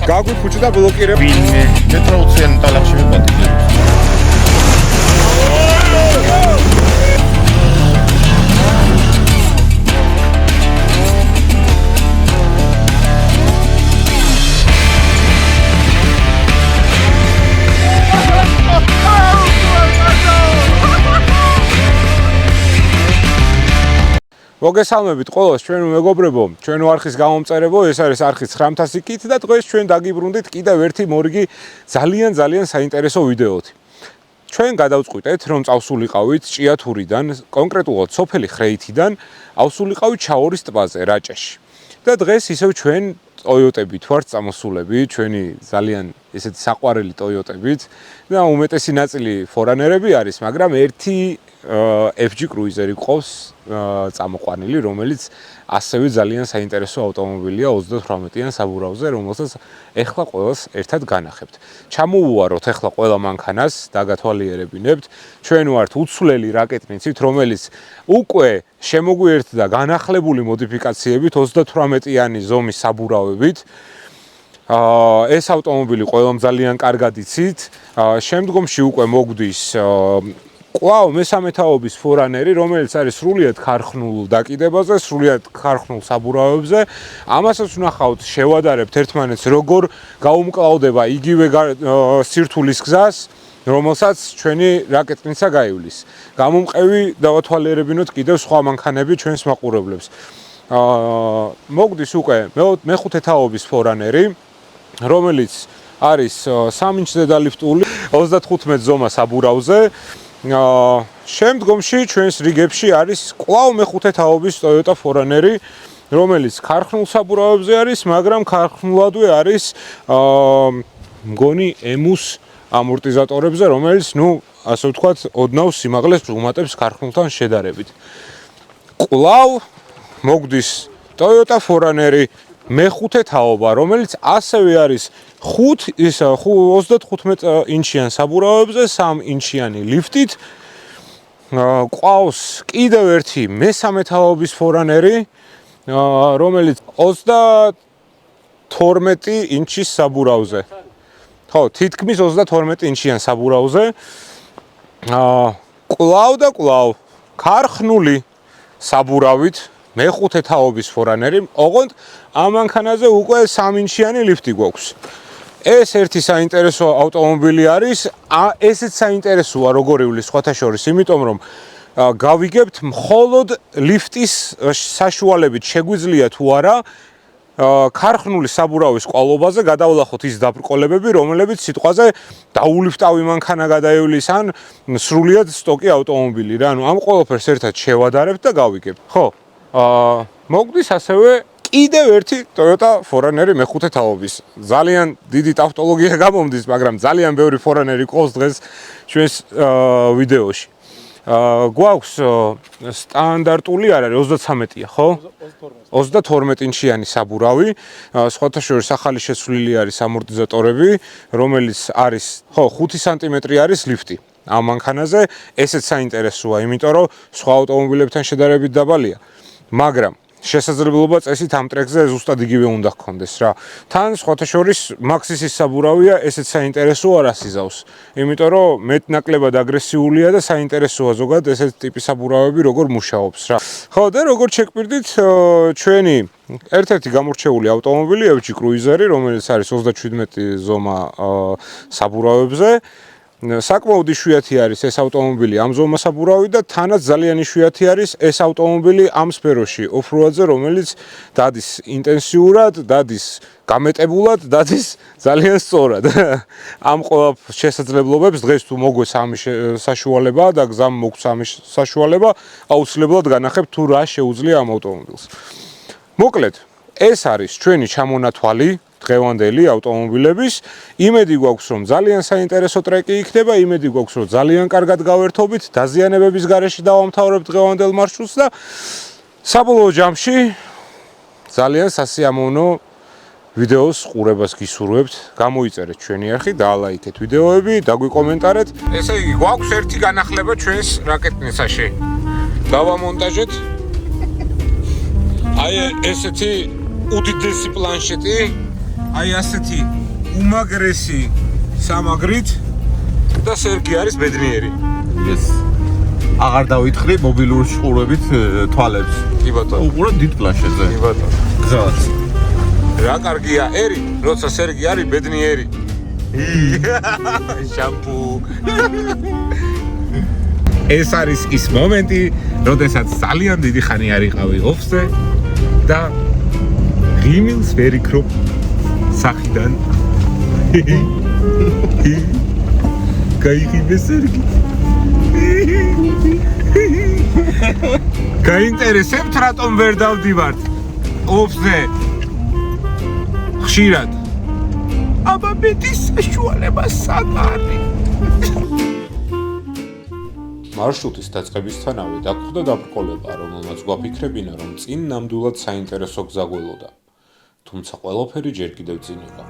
გაგვიფუჭდა ბლოკირება. ვინმე მეტროუციან ტალახში მიპატიჟებს. მოგესალმებით ყველას ჩვენო მეგობრებო, ჩვენო არხის გამომწერებო, ეს არის არხის 900 კით და დღეს ჩვენ დაგიბრუნდით კიდევ ერთი მორიგი ძალიან საინტერესო ვიდეოთი. ჩვენ გადავწყვიტეთ, რომ წავსულიყავით ჭიათურიდან, კონკრეტულად სოფელი ხრეითიდან, ავსულიყავით ჩაორის ტბაზე, რაჭაში. და დღეს ისევ ჩვენ ტოიოტებით ვართ წამოსულები, ჩვენი ძალიან ესეთი საყვარელი ტოიოტებით და უმეტესი ნაწილი ფორანერები არის, მაგრამ ერთი FG კრუიზერი ყავს წამოყვანილი, რომელიც ასევე ძალიან საინტერესო ავტომობილია 38-იან საბურავზე, რომელსაც ეხლა ყველას ერთად განახებთ. ჩამოვუაროთ ეხლა ყველა მანქანას და გათვალიერებინებთ. ჩვენ ვართ უცვლელი რაკეტნიცით, რომელიც უკვე შემოგვიერთდა განახლებული მოდიფიკაციებით 38-იანი ზომის საბურავებით. ეს ავტომობილი ყველამ ძალიან კარგად იცით. შემდგომში უკვე მოგვდის კვლავ მესამე თაობის ფორანერი, რომელიც არის სრულიად ქარხნულ დაკიდებაზე, სრულიად ქარხნულ საბურავებზე. ამასაც ვნახავთ, შევადარებთ ერთმანეთს, როგორ გაუმკლავდება იგივე სირთულის გზას, რომელსაც ჩვენი რაკეტნიცა გაივლის. გამომყევი დავათვალიერებინოთ კიდევ სხვა მანქანები ჩვენს მაყურებლებს. მოგდის უკვე მეხუთე თაობის ფორანერი, რომელიც არის 3 ინჩზე დალიფტული 35 ზომა საბურავზე. შემდგომში ჩვენს რიგებში არის კვლავ მეხუთე თაობის Toyota Forerunner, რომელიც ქარხნულ საბურავებზე არის, მაგრამ ქარხნულადვე არის მგონი EMU-ს ამორტიზატორებზე, რომელიც, ასე ვთქვათ, ოდნავ სიმაღლეს უმატებს ქარხნულთან შედარებით. კვლავ მოგვდის Toyota Forerunner მეხუთე თაობა, რომელიც ასევე არის 35 ინჩიან საბურავებზე, 3 ინჩიანი ლიფტით. ყავს კიდევ ერთი მესამე თაობის Forerunner, რომელიც 32 ინჩის საბურავზე. ხო, თითქმის 32 ინჩიან საბურავზე. კვლავ ქარხნული საბურავით მეხუთე თაობის Forerunner, ოღონდ ამ მანქანაზე უკვე 3 ინჩიანი ლიფტი გვაქვს. ეს ერთი საინტერესო ავტომობილი არის, ესეც საინტერესოა როგორ ივლის სხვათა შორის, იმიტომ რომ გავიგებთ მხოლოდ ლიფტის საშუალებით შეგვიძლია თუ არა ქარხნული საბურავის ყვალობაზე გადავლახოთ ის დაბრკოლებები, რომლებიც სიტყვაზე დაულიფტავი მანქანა გადაივლის ან სრულიად სტოკი ავტომობილი რა. ამ ყველაფერს ერთად შევადარებთ და გავიგებთ. ხო, მოგვდის ასევე კიდევ ერთი Toyota Forerunner მეხუთე თაობის. ძალიან დიდი ტავტოლოგია გამომდის, მაგრამ ძალიან ბევრი Forerunner ყავს დღეს ჩვენს ვიდეოში. გვაქვს სტანდარტული არ არის 33-ია, ხო? 32 ინჩიანი საბურავი, სხვათა შორის ახალი შეცვლილი არის ამორტიზატორები, რომელიც არის, ხო, 5 სანტიმეტრი არის ლიფტი. ამ მანქანაზე ესეც საინტერესოა, იმიტომ რომ სხვა ავტომობილებთან შედარებით დაბალია, მაგრამ შესაძლებლობა წესით ამ ტრეკზე ზუსტად იგივე უნდა გქონდეს რა. თან სხვათა შორის Maxis-ის საბურავია, ესეც საინტერესოა რას იზავს. იმიტომ რომ მეტნაკლებად აგრესიულია და საინტერესოა ზოგადად ესეთი ტიპის საბურავები როგორ მუშაობს რა. ხო, და როგორ შეგპირდით ჩვენი ერთ-ერთი გამორჩეული ავტომობილი FG კრუიზერი, რომელიც არის 37 ზომა საბურავებზე. საკმაოდ იშვიათი არის ეს ავტომობილი ამ ზომასაბურავი და თანაც ძალიან იშვიათი არის ეს ავტომობილი ამ სფეროში ოფროადზე, რომელიც დადის ინტენსიურად, დადის გამეტებულად, დადის ძალიან სწორად. ამ ყველა შესაძლებლობებს დღეს თუ მოგვეს ამის საშუალება და გზამ მოგვს ამის საშუალება, აუცილებლად განახებთ თუ რა შეუძლია ამ ავტომობილს. მოკლედ, ეს არის ჩვენი ჩამონათვალი დღევანდელი ავტომობილების. იმედი გვაქვს, რომ ძალიან საინტერესო ტრეკი იქნება, იმედი გვაქვს, რომ ძალიან კარგად გავერთობით, დაზიანებების გარეშე დავამთავრებთ დღევანდელ მარშრუტს და საბოლოო ჯამში ძალიან სასიამოვნო ვიდეოს ყურებას გისურვებთ. გამოიწერეთ ჩვენი არხი, დაალაიქეთ ვიდეოები, დაგვიკომენტარეთ. ესე იგი, გვაქვს ერთი განახლება ჩვენს რაკეტნიცაში. დავამონტაჟეთ. აი ესეთი უდიდესი პლანშეტი აი ასეთი უმაგრესი სამაგრით და სერგი არის ბედნიერი. ეს აღარ დავითხრი მობილური შხურებით თვალებს. კი ბატონო. უყურე დიდ პლანშეტზე. კი ბატონო. გზაც. რა კარგია ერი, როცა სერგი არის ბედნიერი. შამპუ. ეს არის ის მომენტი, როდესაც ძალიან დიდი ხანი არ იყავი ოფსზე და ღიმილს ვერ იქრობ სახიდან. გაიგივე სერგი. გაინტერესებთ რატომ ვერ დავდივართ ოფსზე? ხშირად. აბა მეტის საშუალება საგარი. მარშრუტის დაწყებისთანავე დაგხვდა დაბრკოლება, რომელმაც გვაფიქრებინა, რომ წინ ნამდვილად საინტერესო გზა გველოდა. თუმცა ყველაფერი ჯერ კიდევ წინ იყო.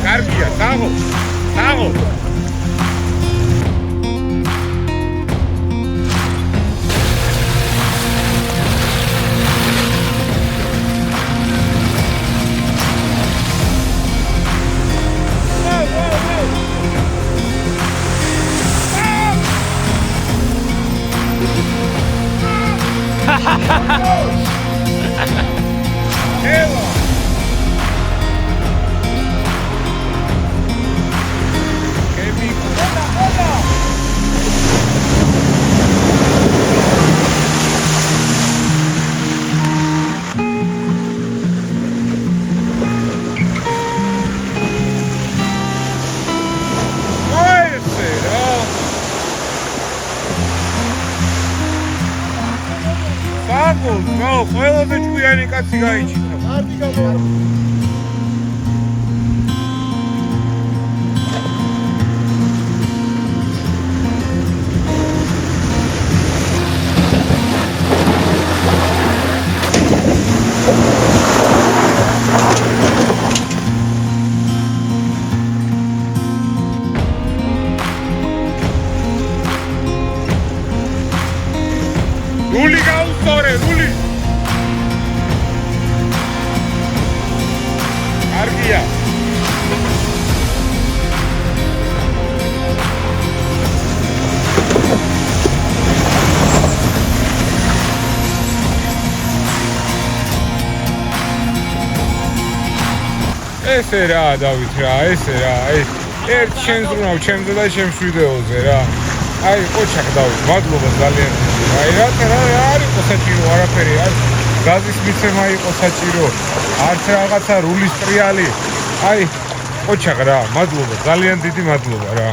კარგია, საღო. ყველაზე ჭკვიანი კაცი გაიჩინო. კარგი გამო. რული გაუსწორე, რული. კარგია. ესე რა დავით რა, ესე რა, ერთ შენს ბრუნავ, ჩემზე და ჩემს ვიდეოზე რა. აი, ყოჩაკ დავით, მადლობა ძალიან. აი, რა არ იყო საჭირო არაფერი, აი, გაზის მიცემა იყო საჭირო, არც რაღაცა rulis ტრიალი. აი, ყოჩაკ რა, მადლობა, ძალიან დიდი მადლობა რა.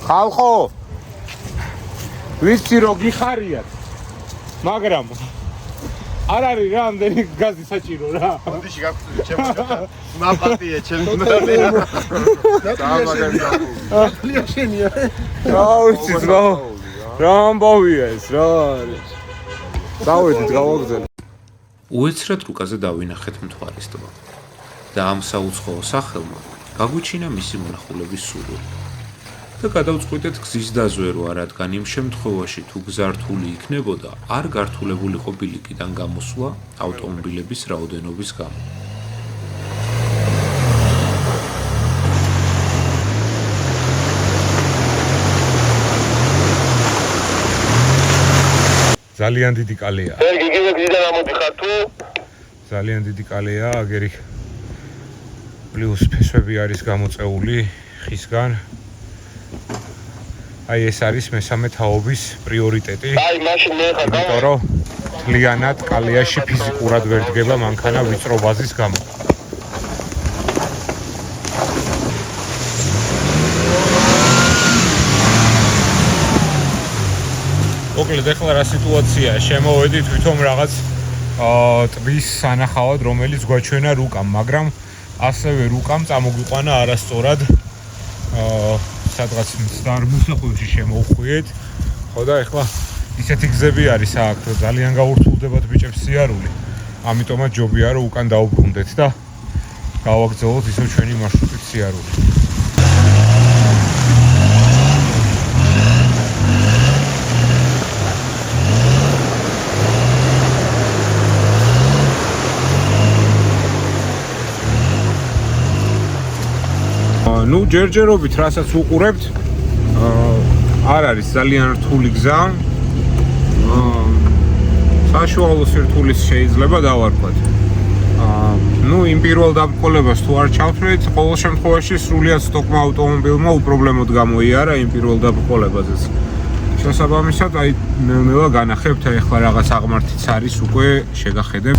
ხალხო, ვიცი რომ გიხარიათ, მაგრამ არ არის რა ამდენი გაზი საჭირო რა. ოდიში გაგვწევი ჩემო ნაპატია ჩემს ნაპატია. ლიაშენია. რა ვიცი რა. რა ამბავია ეს რა არის. დავედით გავაგზავნე. უეცრად რუკაზე დავინახეთ მთვარის ტბა. და ამ საუცხოო სახელმა გაგვიჩინა მისი მონახულების სურვილი. და გადავწყვიტეთ გზის დაზვერვა, რადგან იმ შემთხვევაში თუ გზა რთული იქნებოდა, არ გართულებულიყო ბილიკიდან გამოსვლა ავტომობილების რაოდენობის გამო. ძალიან დიდი კალია. სერგი კიდე გიდან ამოდიხარ თუ? ძალიან დიდი კალია, აგერი პლუს ფესვები არის გამოწეული ხისგან. აი ეს არის მესამე თაობის პრიორიტეტი. აი მაშინ მე ხარ იმიტომ რომ მთლიანად კალიაში ფიზიკურად ვერ დგება მანქანა ვიწრო ბაზის გამო. მოკლედ ახლა რა სიტუაციაა? შემოვედი თვითონ რაღაც ტბის სანახავად, რომელიც გვაჩვენა რუკამ, მაგრამ ასევე რუკამ წამოგვიყვანა არასწორად სადღაც მუსახულში შემოვხვიეთ. ხო და ახლა ისეთი გზები არის აქ, რომ ძალიან გაურთულდებათ ბიჭებს სიარული. ამიტომაც ჯობია რომ უკან დაუბრუნდეთ და გავაგრძელოთ ისევ ჩვენი მარშრუტით სიარული. ნუ ჯერჯერობით რასაც უყურებთ არ არის ძალიან რთული გზა. საშუალო სირთულის შეიძლება დავარქვათ. ნუ იმ პირველ დაბრკოლებას თუ არ ჩავთვლით, ყოველ შემთხვევაში სრულიად სტოკმა ავტომობილმა უპრობლემოდ გამოიარა იმ პირველ დაბრკოლებაზეც. შესაბამისად, აი ნელ-ნელა განახებთ, აი ახლა რაღაც აღმართიც არის უკვე შეგახედებ.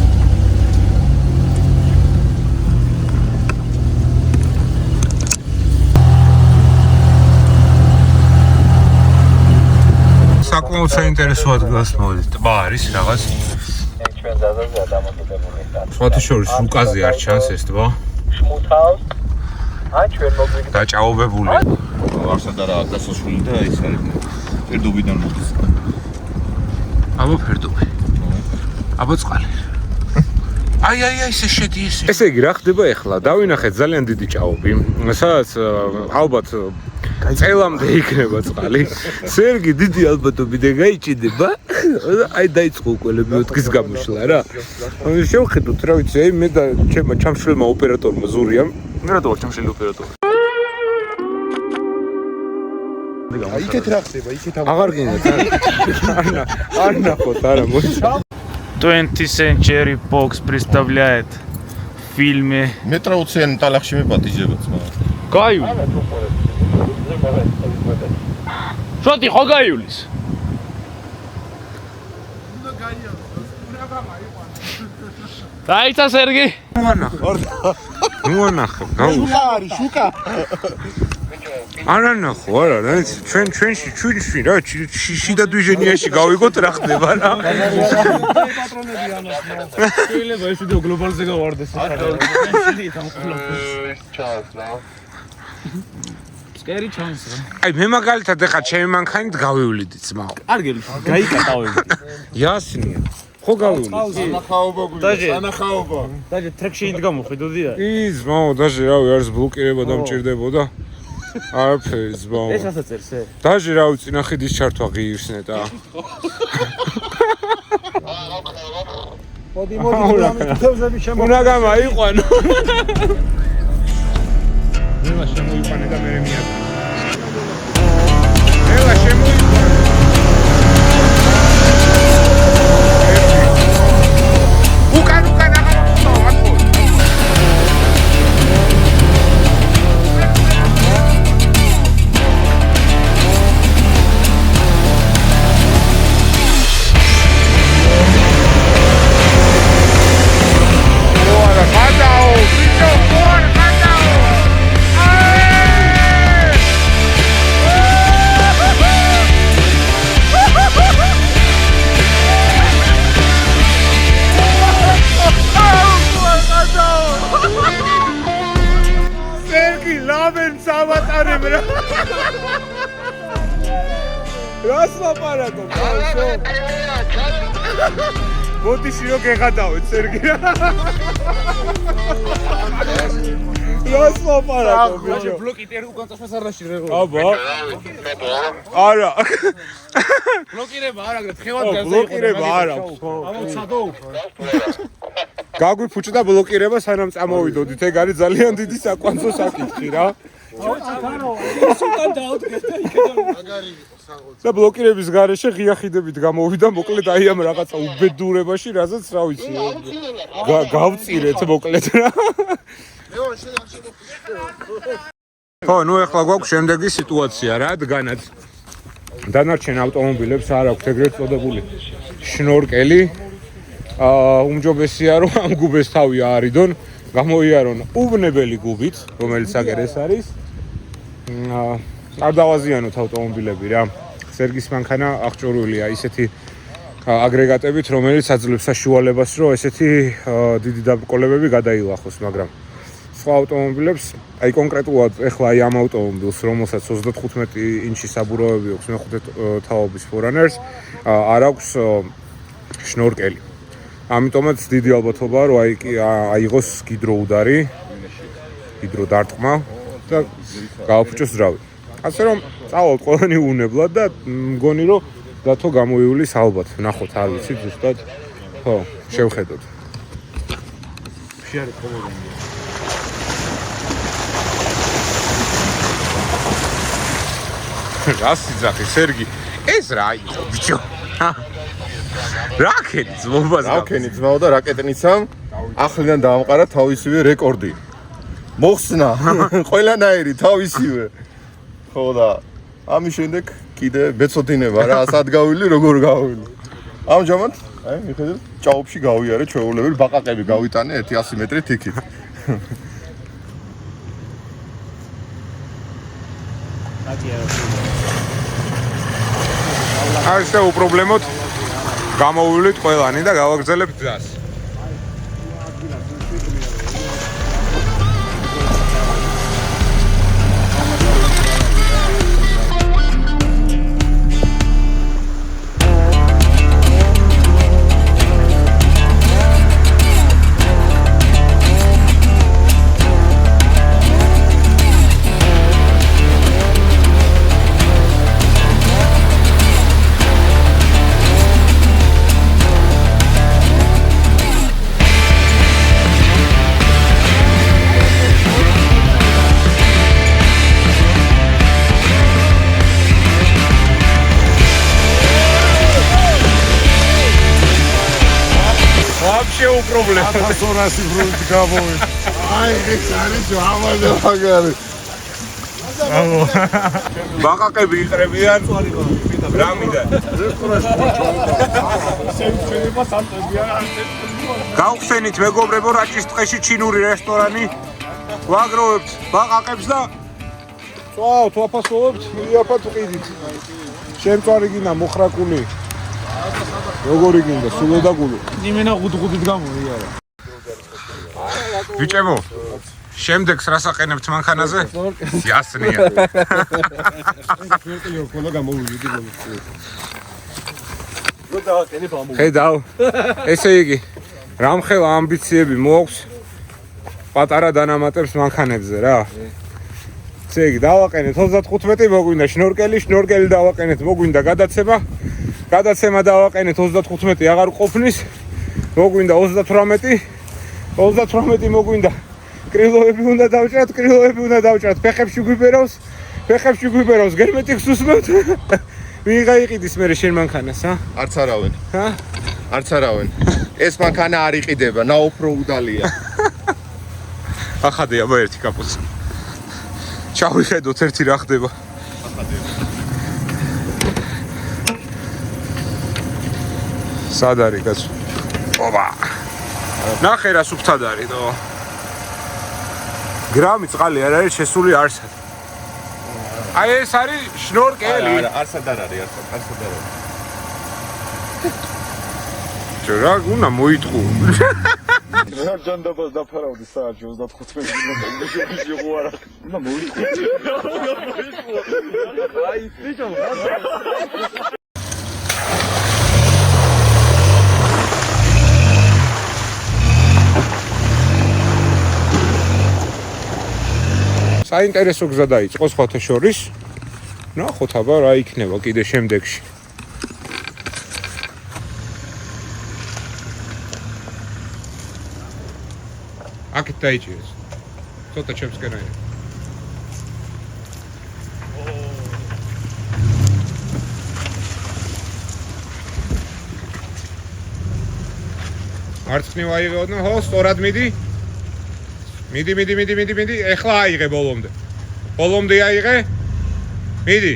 საკმაოდ საინტერესო ადგილას მოვედით. ტბა არის რაღაც. ჩვენ ზაზაზეა დამოკიდებული. სხვათა შორის რუკაზე არ ჩანს ეს ტბა. შმუთავს. აი ჩვენ მოგვიგდა. დაჭაობებული. არსად არა გასასვლელი და ის არის ფერდობიდან მოდის. აბა ფერდობი. აბა წყალი. აი ესე შედი ესე. ესე იგი რა ხდება ახლა? დავინახეთ ძალიან დიდი ჭაობი. სადაც ალბათ წელამდე იქნება წყალი. სერგი დიდი ალბათობით გაიჭიდება. აი დაიწყო უკველები 4-ის გამოშლა რა. შევხედოთ რა ვიცი, აი მე და ჩამშლილმა ოპერატორმა ზურიამ. მე რა დავარ ჩამშლილი ოპერატორი. იქეთ რა ხდება, იქეთ აღარ გინდა. არ ნახოთ არა მოიცა. 20th Century Fox представляет в фильме. მეტროუციანი ტალახში მეპატიჟება ძმა. Გაიული. Что ты ხოგაიulis? დაიცა სერგი. ნუ ანახე. შუკა არის, შუკა. არა ნახო, არა, რა იცი, ჩვენში რა, შიდა დვიჟენიაში გავიგოთ რა ხდება რა. პატრონები ამას. შეიძლება ეს ვიდეო გლობალზე გავარდეს ახლა. ჩას რა. სკერი ჩანს რა. აი მე მაგალითად ახლა ჩემი მანქანით გავივლიდით ძმაო. კარგელი, გაიკატავები. იასნია. ხო გავივლიდით. სანახაობა გვიქვს, სანახაობა. დაჟე ტრეკში იდგა მოხედოდი რა. ის ძმაო, დაჟე რავი, არის ბლოკირება დამჭირდებოდა. არაფერი ძმაო. ეს რასაც წერს ე? დაჟე რავი, წინახედის ჩართვა ღირსნეტა. მოდი თევზები უნდა გამაიყვანო. ნელა შემოიყვანე და მერე მიადა. ნელა შემოიყვანე. უკან აღარ რას ლაპარაკობ? მოდი შიო გეღადავეთ სერგი. რას ლაპარაკობ ბიჭო? ბლოკი ტერ უკან წასვას არ დაშირე. აბა. არა. ბლოკირება არა, თხევად გაზა. ბლოკირება არა. ამოცადო. გაგვიფუჭდა ბლოკირება სანამ წამოვიდოდით. ეგ არის ძალიან დიდი საკვანძო საკითხი რა. სულთან დაუდგეს და იქიდან და ბლოკირების გარეშე ღია ხიდებით გამოვიდა მოკლედ აი ამ რაღაცა უბედურებაში, რაზეც რა ვიცი. გავწირეთ მოკლედ რა. ხო, ნუ ახლა გვაქვს შემდეგი სიტუაცია, რადგანაც დანარჩენ ავტომობილებს არ აქვთ ეგრეთ წოდებული შნორკელი. უმჯობესია რომ ამ გუბეს თავი აარიდონ, გამოიარონ უბნებელი გუბით, რომელიც აგერ ეს არის. არ დავაზიანოთ ავტომობილები რა. სერგის მანქანა აღჭურვილია ისეთი აგრეგატებით, რომელიც აძლევს საშუალებას, რომ ესეთი დიდი დაბრკოლებები გადაილახოს, მაგრამ სხვა ავტომობილებს, აი კონკრეტულად ეხლა აი ამ ავტომობილს, რომელსაც 35 ინჩის საბურავები აქვს მეხუთე თაობის Forerunners, არ აქვს შნორკელი. ამიტომაც დიდი ალბათობაა, რომ აიღოს გიდროუდარი, გიდროდარტყმა და გააფუჭოს ძრავი. ასე რომ წავალთ ყველანი უვნებლად და მგონი რომ დათო გამოივლის ალბათ. ნახოთ, არ ვიცი ზუსტად. ხო, შევხედოთ. შეარეთ ხოლმე. რას იძახი, სერგი? ეს რა იყო, ბიჭო? რაკეტი ძმობას. რაკენი ძმაო და რაკეტნიცამ ახლიდან დაამყარა თავისივე რეკორდი. მოხსნა ყველანაირი თავისივე. ხო და ამის შემდეგ კიდე მეწოდინება რა, სად გავილი, როგორ გავილი. ამჟამად, აი, მიხედავთ, ჭაობში გავიარე ჩვეულებრივ ბაყაყები გავიტანე 100 მეტრით იქით. აი ესე უპრობლემოდ გამოვივლით ყველანი და გავაგრძელებთ გზას. პრობლემა 1200 ბრუნდ გამოვიდა. აი ეს არის ამაზე მაგარი. ბაყაყები იყრებიან რამიდან. გავხსენით მეგობრებო, რაჭის ტყეში ჩინური რესტორანი. ვაგროვებთ ბაყაყებს და წავ თვაფასოვებთ, იაფად ვყიდით. შემწვარი გინდა მოხრაკული. როგორი გინდა, სულო და გულო. იმენა ღუდღუდით გამოიარა. ბიჭებო, შემდეგს რას აყენებთ მანქანაზე? იასნია. ხედავ. ესე იგი, რამხელა ამბიციები მოაქვს პატარა დანამატებს მანქანებზე რა. ესე იგი, დავაყენეთ 35 მოგვინდა შნორკელი დავაყენეთ, მოგვინდა გადაცემა. გადაცემა დავაყენეთ 35 აღარ ყოფნის, მოგვინდა 38 მოგვინდა კრილოები უნდა დავჭრათ, ფეხებში გვიბერავს, გერმეტიკს უსმევთ. ვიღა იყიდის მე შენ მანქანას, არც არავენ. არც არავენ. ეს მანქანა არ იყიდება, ნაოფრო უდალია. ახადე აბა ერთი კაპოც. ჩავიხედოთ ერთი რა ხდება. სად არის კაცო? ოპა. ნახე რა სუფთად არის დო. გრამი წყალი არ არის შესული არსად. აი ეს არის შნორკელი. არა, არსად არ არის. რა უნდა მოიტყუ. ჯანდაბას დაფარავდი საათში 35 მინუტამდე შეღო არა. უნდა მოიტყუ. აი, ბიჭო, საინტერესო გზა დაიწყო სხვათა შორის. ნახოთ აბა რა იქნება კიდე შემდეგში. აქეთ დაიჭირეს. ცოტა ჩემსკენაა. მარცხნივ აიღეოდნო, ხო, სწორად მიდი. მიდი, ეხლა აიღე ბოლომდე. ბოლომდე აიღე. მიდი.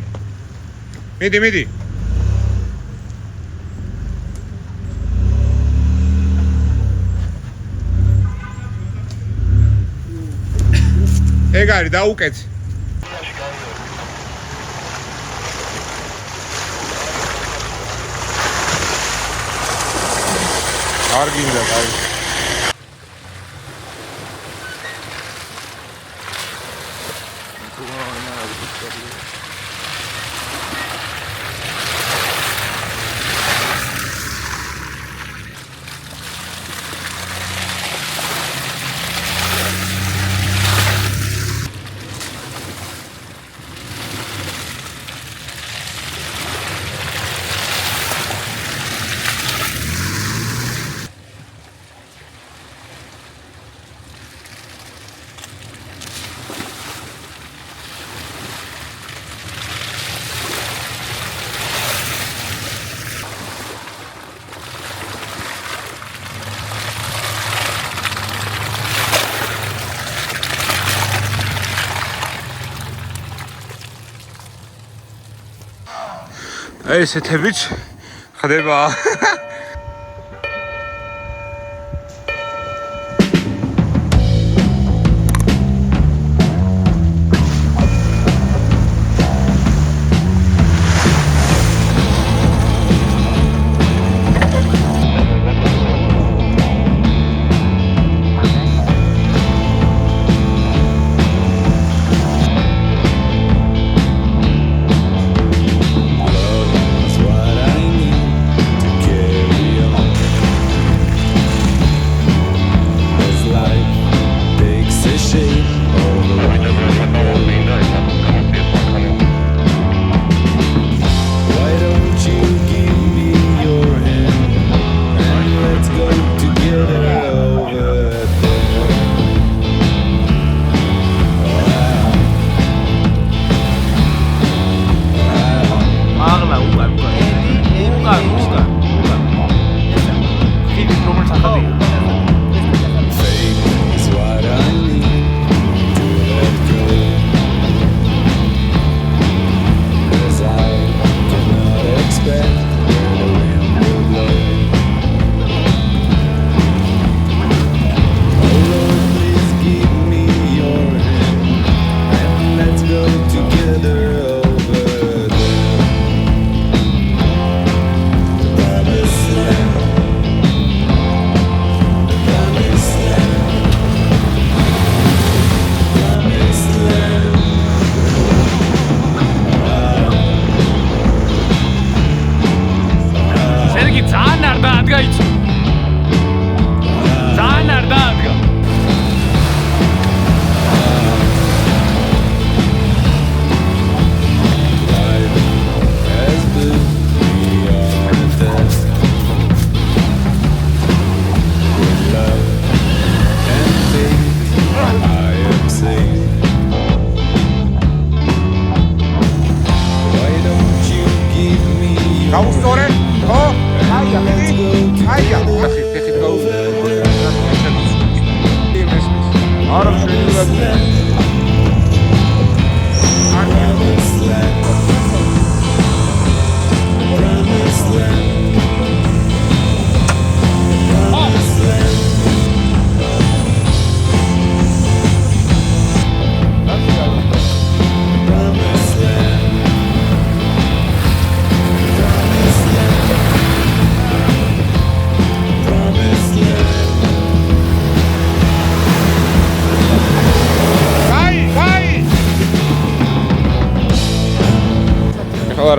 ეგ არის, დაუკეცი. არ გინდა, კარგი. ესეთებიც ხდება.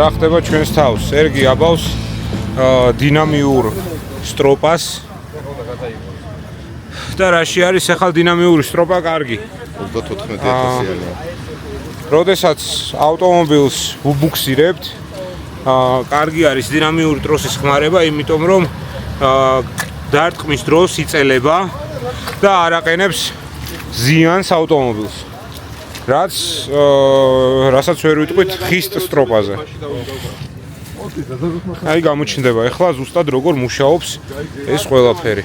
რა ხდება ჩვენს თავს? სერგი აბავს დინამიურ სტროპას. და რაში არის ახლა დინამიური სტროპა კარგი? 34,000-იანი. როდესაც ავტომობილს ვუბუქსირებთ, კარგი არის დინამიური ტროსის ხმარება, იმიტომ რომ დარტყმის დროს იწელება და არ აყენებს ზიანს ავტომობილს. რასაც ვერ ვიტყვით ხის სტროპაზე. აი გამოჩნდება ახლა ზუსტად როგორ მუშაობს ეს ყველაფერი.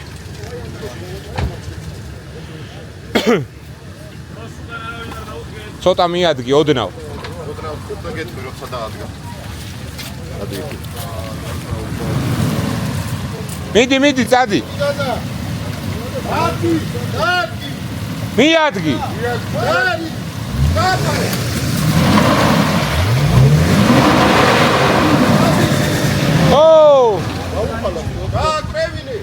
ცოტა მიადგი ოდნავ. ოდნავ ხუთა გეტყვი როცა დაადგა. ადი. მიდი, წადი. ადი. მიადგი. ო! გააკვევინე.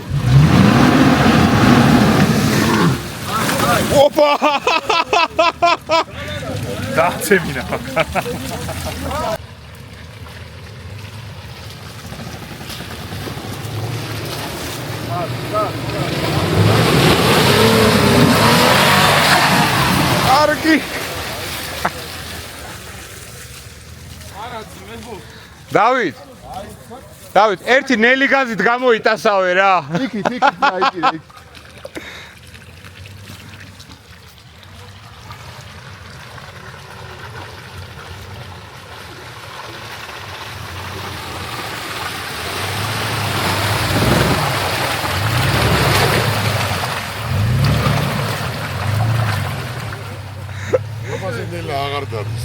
ოპა! დაცემინა. არგი. დავით, ერთი ნელი გაზით გამოიტასავე რა. იქი დაიკიდე. ოპაზენელა აღარ დადის.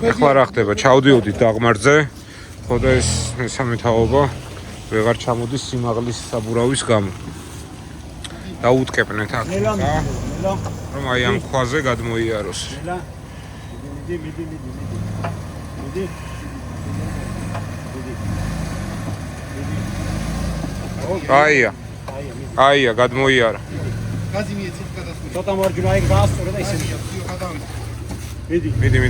ახლა რა ხდება? ჩავდიოდით დაღმართზე. ხო და ეს მესამე თაობა ვეღარ ჩამოდის სიმაღლის საბურავის გამო. დაუტკეპნეთ აქ. რომ აი ამ ქვაზე გადმოიაროს. აია, გადმოიარა. ცოტა მარჯვენა ეგ გაასწორე და ისე. მიდი.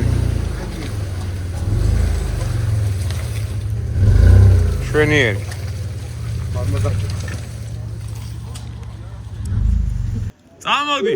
შვენიერი. წამოდი.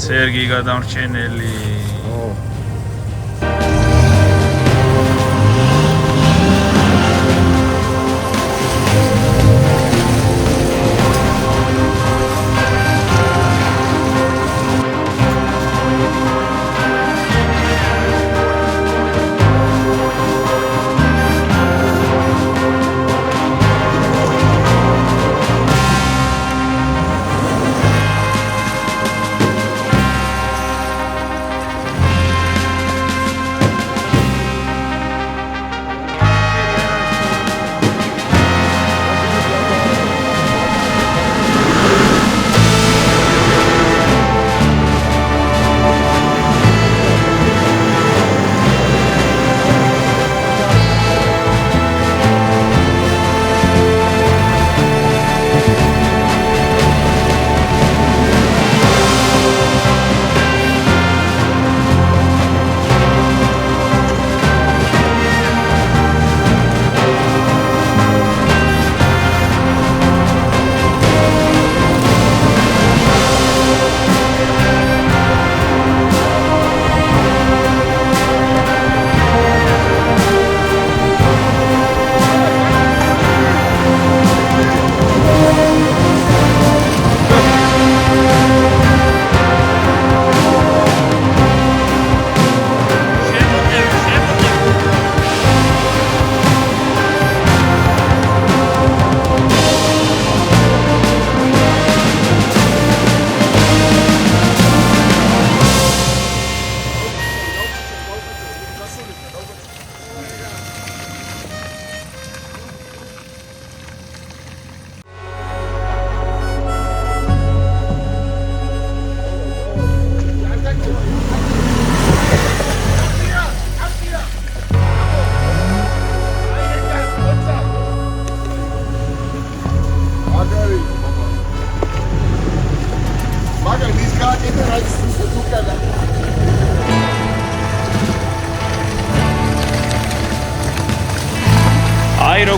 სერგი გადამრჩენელი.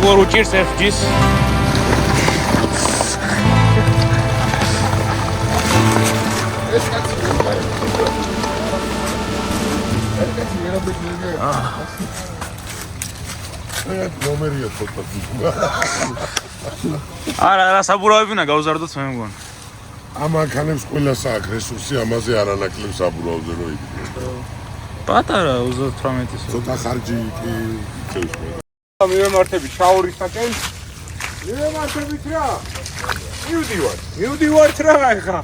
როგორ უჭირს FG-ს. ნომერია ცოტა. არა, საბურავები უნდა გავზარდოთ მე მგონი. ამ ანქანებს ყველა სააქ რესურსი ამაზე არ ანაკლებს აბურავზე რო იდგნენ. პატარა 38-ის. ცოტა ხარჯი კი იწევს მე. მივემართებით შაურისაკენ. მივემართებით რა. მივდივართ რა ახლა.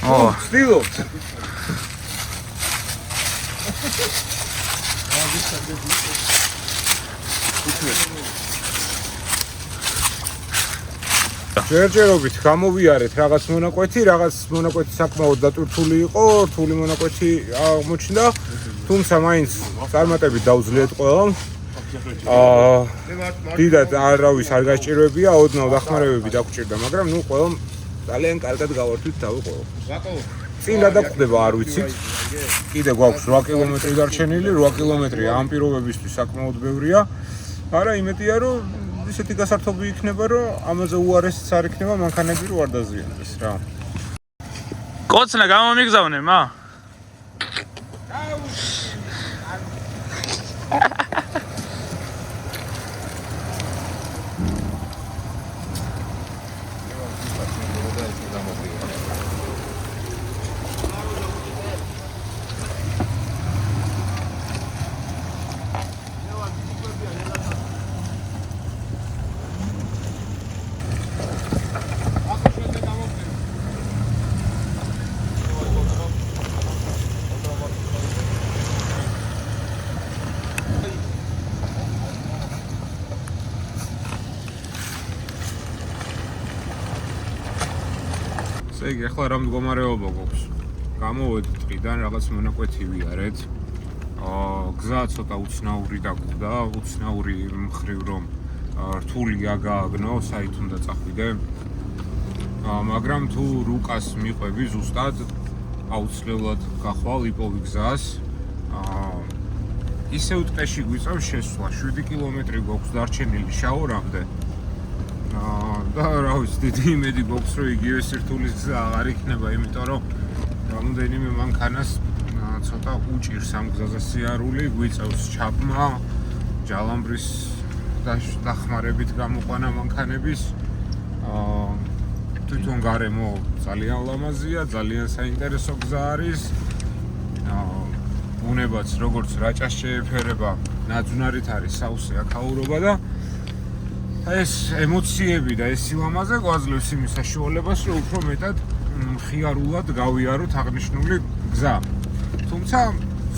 ო, ვცდილობ. ჯერჯერობით გამოვიარეთ რაღაც მონაკვეთი საკმაოდ დატვირთული იყო, რთული მონაკვეთი აღმოჩნდა, თუმცა მაინც წარმატებით დავძლიეთ ყველამ. დიდად არავის არ გაჭირვებია, ოდნავ დახმარებები დაგვჭირდა, მაგრამ ნუ ყველამ ძალიან კარგად გავართვით თავი ყველა. წინ რა დაგვხდება არ ვიცით. კიდე გვაქვს 8 კილომეტრი დარჩენილი, 8 კილომეტრი ამ პირობებისთვის საკმაოდ ბევრია. არა, იმედია რომ ისეთი გასართობი იქნება, რომ ამაზე უარესიც არ იქნება, მანქანები რო არ დაზიანდეს რა. კოცნა გამომიგზავნე, მა? ეგ ახლა რა მდგომარეობა გვაქვს? გამოვედით ტყიდან, რაღაც მონაკვეთი ვიარეთ. გზა ცოტა უცნაური დაგვდა, უცნაური მხრივ რომ რთულია გააგნო, საით უნდა წახვიდე. მაგრამ თუ რუკას მიყვები ზუსტად, აუცილებლად გახვალ იპოვი გზას. ისევ ტყეში გვიწევს შესვლა, 7 კილომეტრი გვაქვს დარჩენილი შაორამდე. და რა ვიცი, დიდი იმედი გვაქვს, რომ იგივე სირთულის გზა აღარ იქნება, იმიტომ რომ რამოდენიმე მანქანას ცოტა უჭირს ამ გზაზე სიარული, გვიწევს ჩაბმა, ჯალამბრის დახმარებით გამოყვანა მანქანების. თვითონ გარემო ძალიან ლამაზია, ძალიან საინტერესო გზა არის. ბუნებაც როგორც რაჭას შეეფერება, ნაძვნარით არის საუსე აქაურობა და ეს ემოციები და ეს სილამაზე გვაძლევს იმის საშუალებას, რომ უფრო მეტად მხიარულად გავიაროთ აღნიშნული გზა. თუმცა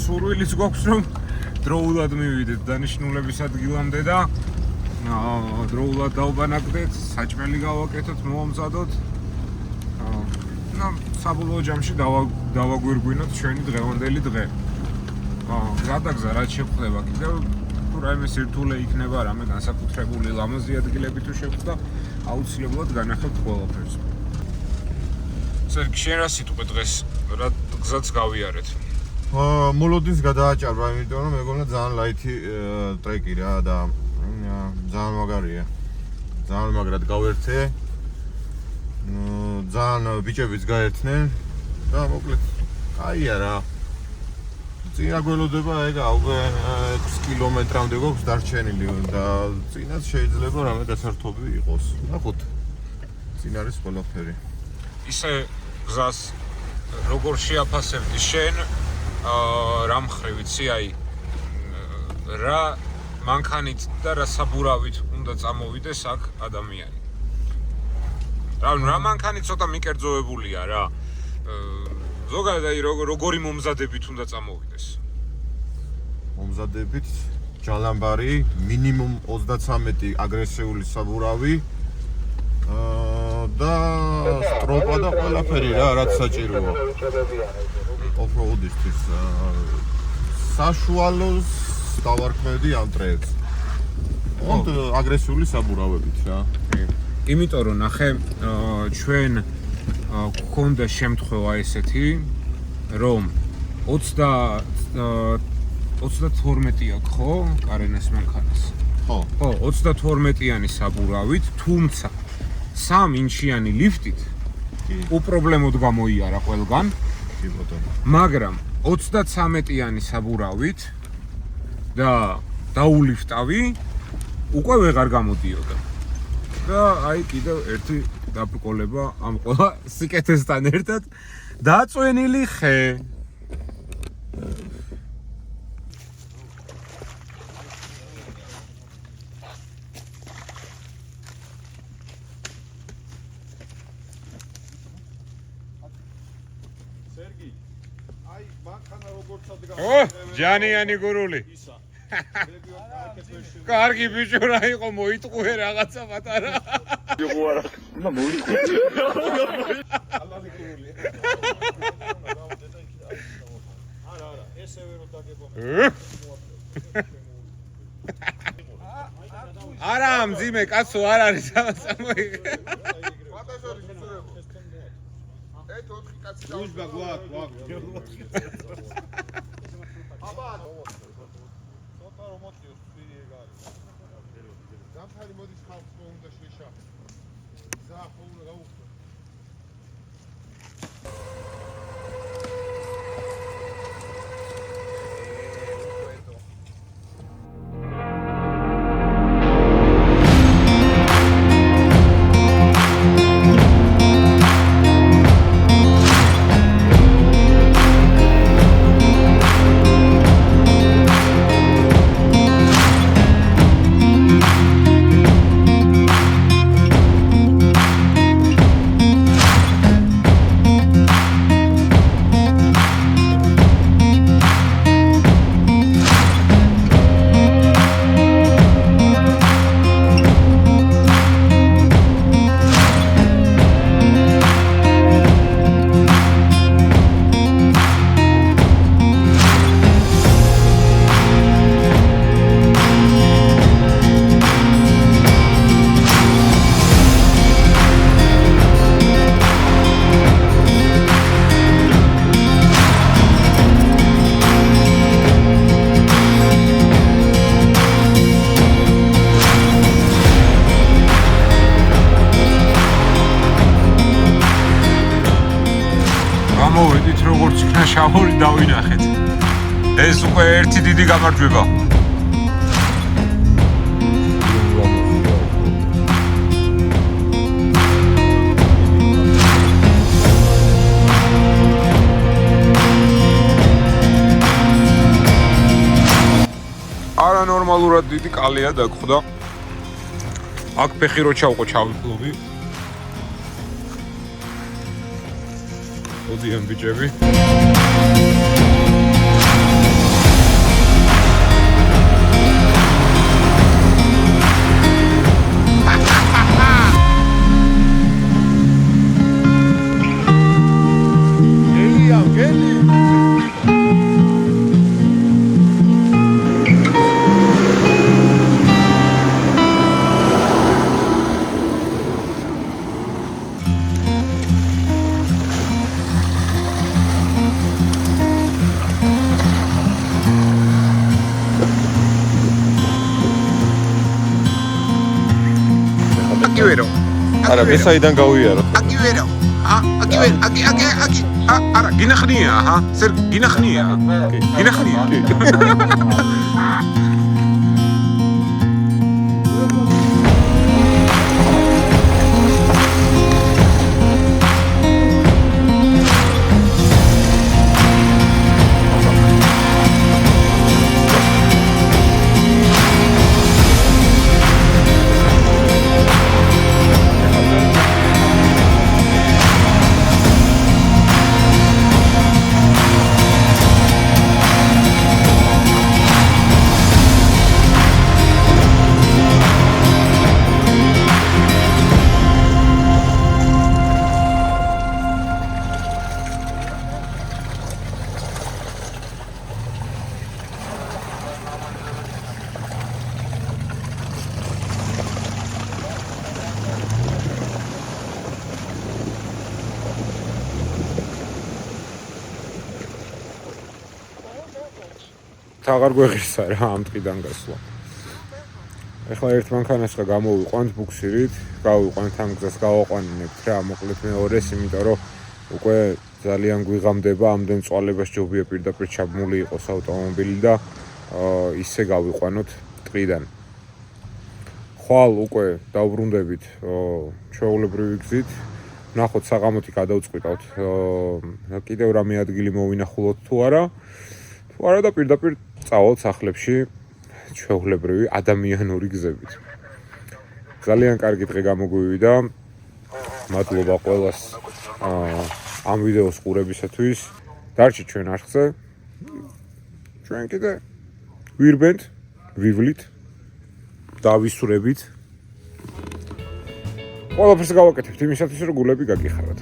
სურვილიც გვაქვს, რომ დროულად მივიდეთ დანიშნულების ადგილამდე და დროულად დავბანაკდეთ, საჭმელი გავაკეთოთ, მოვამზადოთ. საბოლოო ჯამში დავაგვირგვინოთ ჩვენი დღევანდელი დღე. გზადაგზა რაც შეხვდება კიდევ რაიმე სირთულე იქნება, რამე განსაკუთრებული ლამაზი ადგილები თუ შეხვდა, აუცილებლად განახებთ ყველაფერს. სერგი, შენ რა სიტყვე დღეს, რა გზაც გავიარეთ? მოლოდინს გადააჭარბა, იმიტომ რომ მეგონა ძალიან ლაითი ტრეკი რა და ძალიან მაგარია. ძალიან მაგრად გავერთე. ძალიან ბიჭებიც გაერთნენ და მოკლედ კაია რა. წინა გველოდება ეგ 6 კილომეტრამდე გვაქვს დარჩენილი და წინაც შეიძლება რამე გასართობი იყოს. ნახოთ. წინ არის ყველაფერი. ისე გზას როგორ შეაფასებდი შენ, რა მხრივ იცი, აი რა მანქანით და რა საბურავით უნდა წამოვიდეს აქ ადამიანი. რა მანქანით ცოტა მიკერძოებულია რა. ზოგადად აი როგორი მომზადებით უნდა წამოვიდეს? მომზადებით ჯალამბარი, მინიმუმ 33 აგრესიული საბურავი და სტროპა და ყველაფერი რა, რაც საჭიროა. ოფროუდისთვის საშუალოს დავარქმევდი ამ ტრეკს. აგრესიული საბურავებით რა. იმიტომ რომ ნახე, ჩვენ გქონდა შემთხვევა ესეთი, რომ 32 აქვს ხო, კარენას მანქანას. ხო. ხო, 32-იანი საბურავით, თუმცა 3 ინჩიანი ლიფტით უპრობლემოდ გამოიარა ყველგან, კი ბატონო. მაგრამ 33-იანი საბურავით და დაულიფტავი უკვე ვეღარ გამოდიოდა. და აი კიდევ ერთი დაბრკოლება ამ ყველა სიკეთესთან ერთად დაწვენილი ხე. ო, ჯანიანი გურული. კარგი ბიჭო რა იყო, მოიტყუე რაღაცა პატარა. არა, მძიმე კაცო არ არის ამას მოიგე. გამოვედით როგორც იქნა შავური დავინახეთ. ეს უკვე ერთი დიდი გამარჯვება. არანორმალურად დიდი კალია დაგხვდა. აქ ფეხი რო ჩავყო ჩავიფლობი. ოდიან ბიჭები. გელია, გელი. აკივერო. არა, მესაიდან გავიარო. აკივერო. აკივერ, აკი. არა, გინახნია, აჰა. სერ გინახნია. გინახნია. აღარ გვეღირსა რა ამ ტყიდან გასვლა. ეხლა ერთ მანქანას ხა გამოვიყვანთ ბუქსირით, გავიყვანთ ამ გზას გავაყვანინებთ რა, მოკლედ მეორეს, იმიტომ რომ უკვე ძალიან გვიღამდება ამდენ წვალებას ჯობია პირდაპირ ჩაბმული იყოს ავტომობილი და ისე გავიყვანოთ ტყიდან. ხვალ უკვე დავბრუნდებით ჩვეულებრივი გზით. ნახოთ საღამოთი გადავწყვიტავთ კიდევ რამე ადგილი მოვინახულოთ თუ არა და პირდაპირ წავალთ სახლებში ჩვეულებრივი ადამიანური გზებით. ძალიან კარგი დღე გამოგვივიდა. მადლობა ყველას ამ ვიდეოს ყურებისათვის. დარჩით ჩვენ არხზე. ჩვენ კიდე ვირბენთ, ვივლით, დავისურებით. ყველაფერს გავაკეთებთ იმისათვის, რომ გულები გაგიხარათ.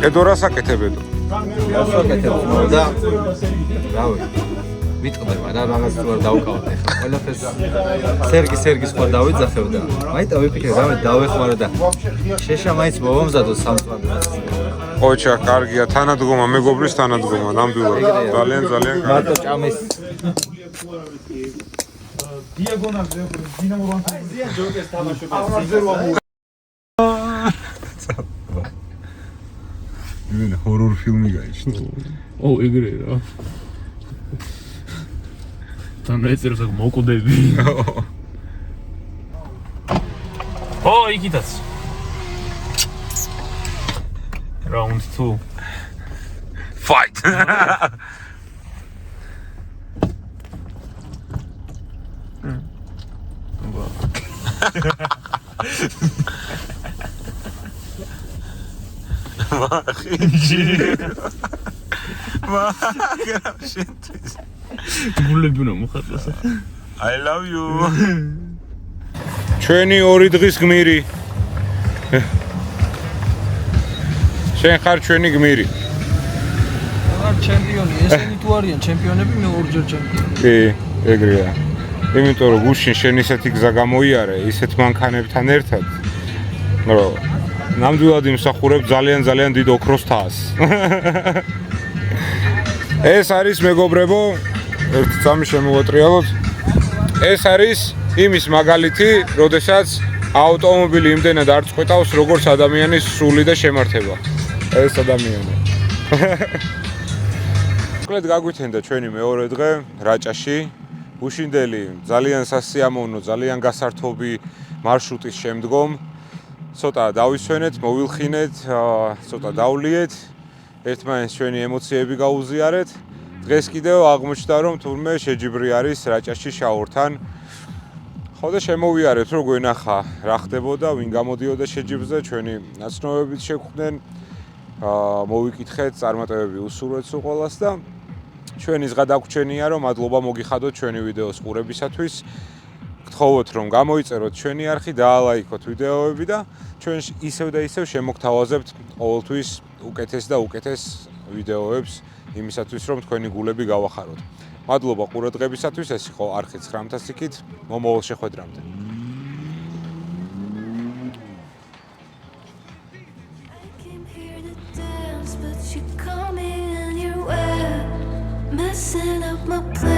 ედო რას აკეთებედო? რას ვაკეთებ და რავი ვიტყდება რა რაღაც თუ არ დავკავოთ ახლა ყველაფერს სერგის სხვა დავიძახებ და მაიტა ვიფიქრე რავი დავეხმარო და შეშა მაინც მოვამზადო სამწვანოს ოჩა კარგია თანადგომა მეგობრის თანადგომა ნამდვილად ძალიან მარტო ჭამის დიაგონალზე დინამო ვანკაზია ჯოკერს თამაშობს იმენ ჰორორ ფილმი გაიჩნდა. ო ეგრე რა. თან ეწერს აქ მოკვდები. ო იქითაც. Round 2. Fight. I love you. ჩვენი ორი დღის გმირი. შენ ხარ ჩვენი გმირი. არ ჩემპიონი, ესენი თუ არიან ჩემპიონები, მე ორჯერ ჩემპიონი. კი, ეგრეა. იმიტომ რომ გუშინ შენ ისეთი გზა გამოიარე, ისეთ მანქანებთან ერთად. რომ ნამდვილად იმსახურებ ძალიან დიდ ოქროს თასს. ეს არის მეგობრებო, ერთ წამი შემოვატრიალოთ. ეს არის იმის მაგალითი, როდესაც ავტომობილი იმდენად არ წყვეტავს, როგორც ადამიანის სული და შემართება. ეს ადამიანი. მოკლედ გაგვითენდა ჩვენი მეორე დღე რაჭაში. უშინდელი ძალიან სასიამოვნო, ძალიან გასართობი მარშრუტის შემდგომ ცოტა დავისვენეთ, მოვილხინეთ, ცოტა დავლიეთ, ერთმანეთს ჩვენი ემოციები გაუზიარეთ. დღეს კიდევ აღმოჩნდა, რომ თურმე შეჯიბრი არის რაჭაში შაურთან. ხო და შემოვიარეთ, რომ გვენახა რა ხდებოდა, ვინ გამოდიოდა შეჯიბრზე, ჩვენი ნაცნობებით შეგვხვდნენ. მოვიკითხეთ, წარმატებები უსურვეთ სულ ყველას და ჩვენი ზღა დაგვრჩენია, რომ მადლობა მოგიხადოთ ჩვენი ვიდეოს ყურებისათვის. გთხოვოთ, რომ გამოიწეროთ ჩვენი არხი, დაალაიქოთ ვიდეოები და ჩვენ ისევ და ისევ შემოგთავაზებთ ყოველთვის უკეთეს და უკეთეს ვიდეოებს იმისათვის, რომ თქვენი გულები გავახაროთ. მადლობა ყურადღებისათვის, ეს იყო არხი 900-ით, მომავალ შეხვედრამდე. I came here She called me in your web, messing up my plan.